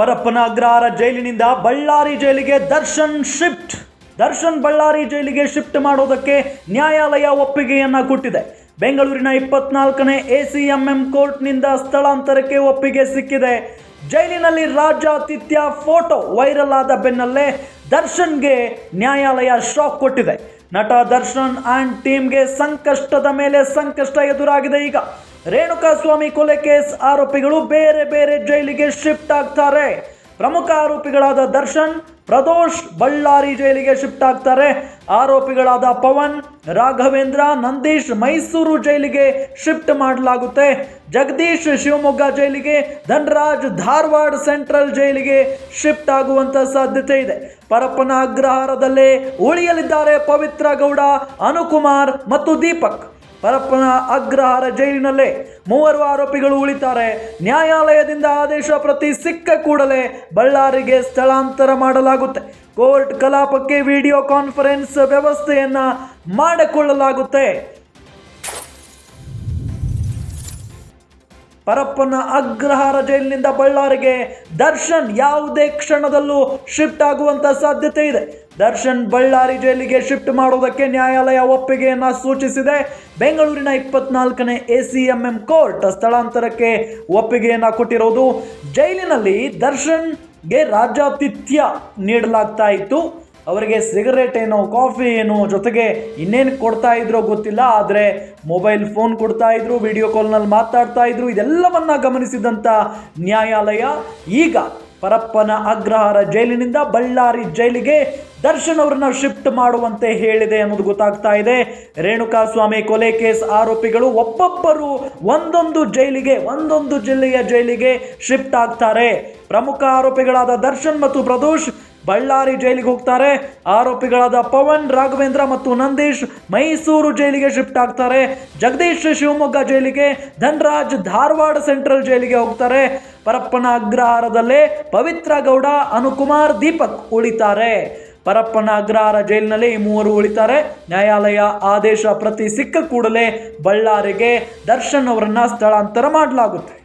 ಪರಪ್ಪನ ಅಗ್ರಹಾರ ಜೈಲಿನಿಂದ ಬಳ್ಳಾರಿ ಜೈಲಿಗೆ ದರ್ಶನ್ ಬಳ್ಳಾರಿ ಜೈಲಿಗೆ ಶಿಫ್ಟ್ ಮಾಡೋದಕ್ಕೆ ನ್ಯಾಯಾಲಯ ಒಪ್ಪಿಗೆಯನ್ನ ಕೊಟ್ಟಿದೆ. ಬೆಂಗಳೂರಿನ 24ನೇ ACMM ಕೋರ್ಟ್ನಿಂದ ಸ್ಥಳಾಂತರಕ್ಕೆ ಒಪ್ಪಿಗೆ ಸಿಕ್ಕಿದೆ. ಜೈಲಿನಲ್ಲಿ ರಾಜ್ಯಾತಿಥ್ಯ ಫೋಟೋ ವೈರಲ್ ಆದ ಬೆನ್ನಲ್ಲೇ ದರ್ಶನ್ಗೆ ನ್ಯಾಯಾಲಯ ಶಾಕ್ ಕೊಟ್ಟಿದೆ. ನಟ ದರ್ಶನ್ ಆ್ಯಂಡ್ ಟೀಮ್ಗೆ ಸಂಕಷ್ಟದ ಮೇಲೆ ಸಂಕಷ್ಟ ಎದುರಾಗಿದೆ. ಈಗ ರೇಣುಕಾಸ್ವಾಮಿ ಕೊಲೆ ಕೇಸ್ ಆರೋಪಿಗಳು ಬೇರೆ ಬೇರೆ ಜೈಲಿಗೆ ಶಿಫ್ಟ್ ಆಗ್ತಾರೆ. ಪ್ರಮುಖ ಆರೋಪಿಗಳಾದ ದರ್ಶನ್, ಪ್ರದೋಷ್ ಬಳ್ಳಾರಿ ಜೈಲಿಗೆ ಶಿಫ್ಟ್ ಆಗ್ತಾರೆ. ಆರೋಪಿಗಳಾದ ಪವನ್, ರಾಘವೇಂದ್ರ, ನಂದೀಶ್ ಮೈಸೂರು ಜೈಲಿಗೆ ಶಿಫ್ಟ್ ಮಾಡಲಾಗುತ್ತೆ. ಜಗದೀಶ್ ಶಿವಮೊಗ್ಗ ಜೈಲಿಗೆ, ಧನರಾಜ್ ಧಾರವಾಡ ಸೆಂಟ್ರಲ್ ಜೈಲಿಗೆ ಶಿಫ್ಟ್ ಆಗುವಂತ ಸಾಧ್ಯತೆ ಇದೆ. ಪರಪ್ಪನ ಅಗ್ರಹಾರದಲ್ಲೇ ಉಳಿಯಲಿದ್ದಾರೆ ಪವಿತ್ರ ಗೌಡ, ಅನುಕುಮಾರ್ ಮತ್ತು ದೀಪಕ್. ಪರಪ್ಪನ ಅಗ್ರಹಾರ ಜೈಲಿನಲ್ಲೇ 3 ಆರೋಪಿಗಳು ಉಳಿತಾರೆ. ನ್ಯಾಯಾಲಯದಿಂದ ಆದೇಶ ಪ್ರತಿ ಸಿಕ್ಕ ಕೂಡಲೇ ಬಳ್ಳಾರಿಗೆ ಸ್ಥಳಾಂತರ ಮಾಡಲಾಗುತ್ತೆ. ಕೋರ್ಟ್ ಕಲಾಪಕ್ಕೆ ವಿಡಿಯೋ ಕಾನ್ಫರೆನ್ಸ್ ವ್ಯವಸ್ಥೆಯನ್ನ ಮಾಡಿಕೊಳ್ಳಲಾಗುತ್ತೆ. ಪರಪ್ಪನ ಅಗ್ರಹಾರ ಜೈಲಿನಿಂದ ಬಳ್ಳಾರಿಗೆ ದರ್ಶನ್ ಯಾವುದೇ ಕ್ಷಣದಲ್ಲೂ ಶಿಫ್ಟ್ ಆಗುವಂತ ಸಾಧ್ಯತೆ ಇದೆ. ದರ್ಶನ್ ಬಳ್ಳಾರಿ ಜೈಲಿಗೆ ಶಿಫ್ಟ್ ಮಾಡೋದಕ್ಕೆ ನ್ಯಾಯಾಲಯ ಒಪ್ಪಿಗೆಯನ್ನ ಸೂಚಿಸಿದೆ. ಬೆಂಗಳೂರಿನ 24ನೇ ACMM ಕೋರ್ಟ್ ಸ್ಥಳಾಂತರಕ್ಕೆ ಒಪ್ಪಿಗೆಯನ್ನ ಕೊಟ್ಟಿರೋದು. ಜೈಲಿನಲ್ಲಿ ದರ್ಶನ್ಗೆ ರಾಜ್ಯಾತಿಥ್ಯ ನೀಡಲಾಗ್ತಾ ಇತ್ತು. ಅವರಿಗೆ ಸಿಗರೇಟ್ ಏನೋ, ಕಾಫಿ ಏನೋ, ಜೊತೆಗೆ ಇನ್ನೇನು ಕೊಡ್ತಾ ಇದ್ರೋ ಗೊತ್ತಿಲ್ಲ. ಆದರೆ ಮೊಬೈಲ್ ಫೋನ್ ಕೊಡ್ತಾ ಇದ್ರು, ವಿಡಿಯೋ ಕಾಲ್ನಲ್ಲಿ ಮಾತಾಡ್ತಾ ಇದ್ರು. ಇದೆಲ್ಲವನ್ನ ಗಮನಿಸಿದಂಥ ನ್ಯಾಯಾಲಯ ಈಗ ಪರಪ್ಪನ ಅಗ್ರಹಾರ ಜೈಲಿನಿಂದ ಬಳ್ಳಾರಿ ಜೈಲಿಗೆ ದರ್ಶನ್ ಅವರನ್ನ ಶಿಫ್ಟ್ ಮಾಡುವಂತೆ ಹೇಳಿದೆ ಅನ್ನೋದು ಗೊತ್ತಾಗ್ತಾ ಇದೆ. ರೇಣುಕಾಸ್ವಾಮಿ ಕೊಲೆ ಕೇಸ್ ಆರೋಪಿಗಳು ಒಬ್ಬೊಬ್ಬರು ಒಂದೊಂದು ಜಿಲ್ಲೆಯ ಜೈಲಿಗೆ ಶಿಫ್ಟ್ ಆಗ್ತಾರೆ. ಪ್ರಮುಖ ಆರೋಪಿಗಳಾದ ದರ್ಶನ್ ಮತ್ತು ಪ್ರದೋಷ್ ಬಳ್ಳಾರಿ ಜೈಲಿಗೆ ಹೋಗ್ತಾರೆ. ಆರೋಪಿಗಳಾದ ಪವನ್, ರಾಘವೇಂದ್ರ ಮತ್ತು ನಂದೀಶ್ ಮೈಸೂರು ಜೈಲಿಗೆ ಶಿಫ್ಟ್ ಆಗ್ತಾರೆ. ಜಗದೀಶ್ ಶಿವಮೊಗ್ಗ ಜೈಲಿಗೆ, ಧನರಾಜ್ ಧಾರವಾಡ ಸೆಂಟ್ರಲ್ ಜೈಲಿಗೆ ಹೋಗ್ತಾರೆ. ಪರಪ್ಪನ ಅಗ್ರಹಾರದಲ್ಲೇ ಪವಿತ್ರ ಗೌಡ, ಅನುಕುಮಾರ್, ದೀಪಕ್ ಉಳಿತಾರೆ. ಪರಪ್ಪನ ಅಗ್ರಹಾರ ಜೈಲಿನಲ್ಲಿ ಈ 3 ಉಳಿತಾರೆ. ನ್ಯಾಯಾಲಯ ಆದೇಶ ಪ್ರತಿ ಸಿಕ್ಕ ಕೂಡಲೇ ಬಳ್ಳಾರಿಗೆ ದರ್ಶನ್ ಅವರನ್ನ ಸ್ಥಳಾಂತರ ಮಾಡಲಾಗುತ್ತೆ.